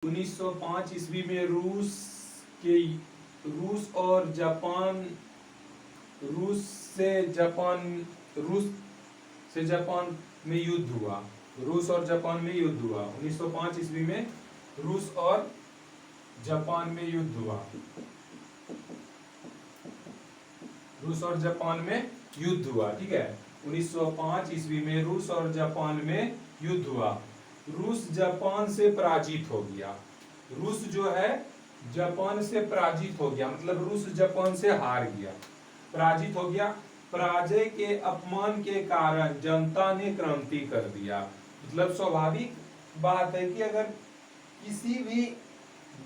1905 ईस्वी में रूस और जापान रूस से जापान में युद्ध हुआ। रूस और जापान में युद्ध हुआ। 1905 ईस्वी में रूस और जापान में युद्ध हुआ। रूस और जापान में युद्ध हुआ, ठीक है। 1905 ईस्वी में रूस और जापान में युद्ध हुआ। रूस जापान से पराजित हो गया। रूस जो है जापान से पराजित हो गया, मतलब रूस जापान से हार गया, पराजित हो गया। पराजय के अपमान के कारण जनता ने क्रांति कर दिया। मतलब स्वाभाविक बात है कि अगर किसी भी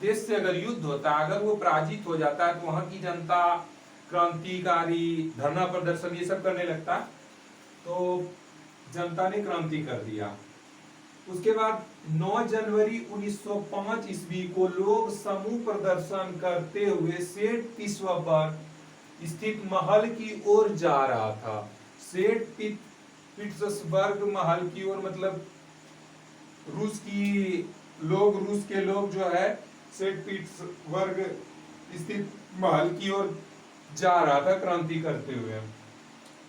देश से अगर युद्ध होता है, अगर वो पराजित हो जाता है तो वहां की जनता क्रांतिकारी धरना प्रदर्शन ये सब करने लगता, तो जनता ने क्रांति कर दिया। उसके बाद 9 जनवरी 1905 ईस्वी को लोग समूह प्रदर्शन करते हुए सेंट पीटर्सबर्ग स्थित महल की ओर जा रहा था। सेंट पीटर्सबर्ग महल की ओर, मतलब रूस के लोग जो है सेंट पीटर्सबर्ग स्थित महल की ओर जा रहा था क्रांति करते हुए।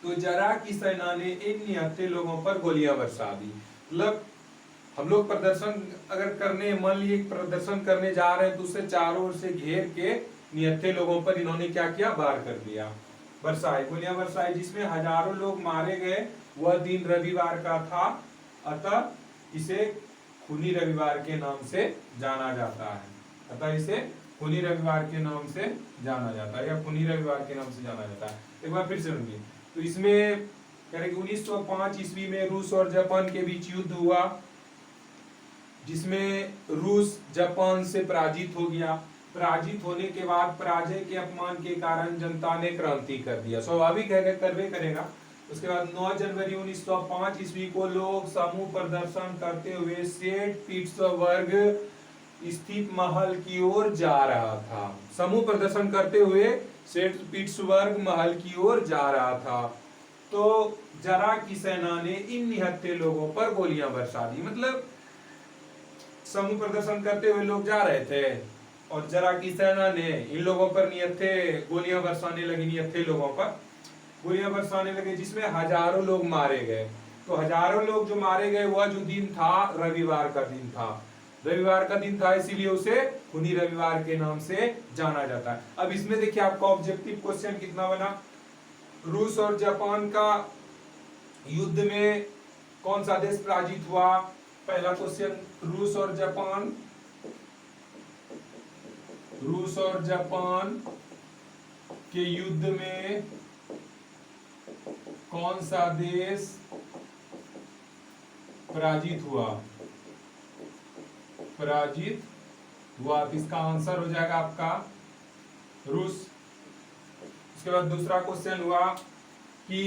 तो जरा की सेना ने इन निहत्थे लोगों पर गोलियां बरसा दी। मतलब हम लोग प्रदर्शन अगर करने, मान लीजिए प्रदर्शन करने जा रहे हैं तो उससे चारों ओर से घेर के निहत्थे लोगों पर इन्होंने क्या किया, वार कर दिया, बरसाए, गोलियां बरसाई, जिसमें हजारों लोग मारे गए। वह दिन रविवार का था, अतः इसे खूनी रविवार के नाम से जाना जाता है। अतः इसे खूनी रविवार के नाम से जाना जाता है, या खूनी रविवार के नाम से जाना जाता है। एक बार फिर से सुनिए। तो इसमें कह रहे कि 1905 ईस्वी में रूस और जापान के बीच युद्ध हुआ, जिसमें रूस जापान से पराजित हो गया। पराजित होने के बाद पराजय के अपमान के कारण जनता ने क्रांति कर दिया। स्वाभाविक है, करवे करेगा। उसके बाद 9 जनवरी 1905 ईस्वी को लोग समूह प्रदर्शन करते हुए सेंट पीटर्सबर्ग स्थित महल की ओर जा रहा था। समूह प्रदर्शन करते हुए सेंट पीटर्सबर्ग महल की ओर जा रहा था। तो जरा की सेना ने इन निहत्थे लोगों पर गोलियां बरसा दी। मतलब समूह प्रदर्शन करते हुए लोग जा रहे थे और जरा की सेना ने इन लोगों पर गोलियां बरसाने लगी, निहत्थे लोगों पर गोलियां बरसाने लगे, जिसमें हजारों लोग मारे गए। तो हजारों लोग जो मारे गए, वह जो दिन था रविवार का दिन था। रविवार का दिन था, इसीलिए उसे खूनी रविवार के नाम से जाना जाता है। अब इसमें देखिए आपका ऑब्जेक्टिव क्वेश्चन कितना बना। रूस और जापान का युद्ध में कौन सा देश पराजित हुआ? पहला क्वेश्चन, रूस और जापान के युद्ध में कौन सा देश पराजित हुआ? तो इसका आंसर हो जाएगा आपका रूस। उसके बाद दूसरा क्वेश्चन हुआ कि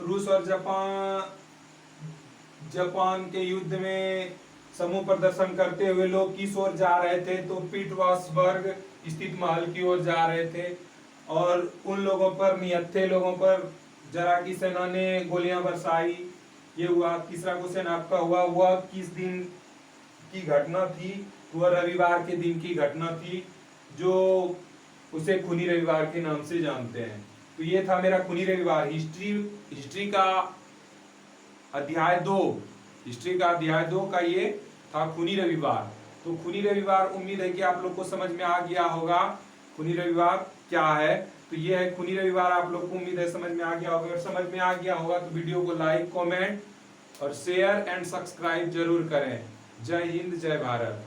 रूस और जापान के युद्ध में समूह प्रदर्शन करते हुए लोग किस ओर जा रहे थे? तो पीटर्सबर्ग स्थित महल की ओर जा रहे थे, और उन लोगों पर, निहत्थे लोगों पर जरा की सेना ने गोलियां बरसाई। ये हुआ। तीसरा क्वेश्चन आपका हुआ, वह किस दिन की घटना थी? वह रविवार के दिन की घटना थी, जो उसे खूनी रविवार के नाम से जानते हैं। तो ये था मेरा खूनी रविवार। हिस्ट्री का अध्याय 2 का ये था खूनी रविवार। तो खूनी रविवार, उम्मीद है कि आप लोग को समझ में आ गया होगा खूनी रविवार क्या है। तो ये है खूनी रविवार, आप लोग को उम्मीद है समझ में आ गया होगा। अगर समझ में आ गया होगा तो वीडियो को लाइक, कमेंट और शेयर एंड सब्सक्राइब जरूर करें। जय हिंद, जय भारत।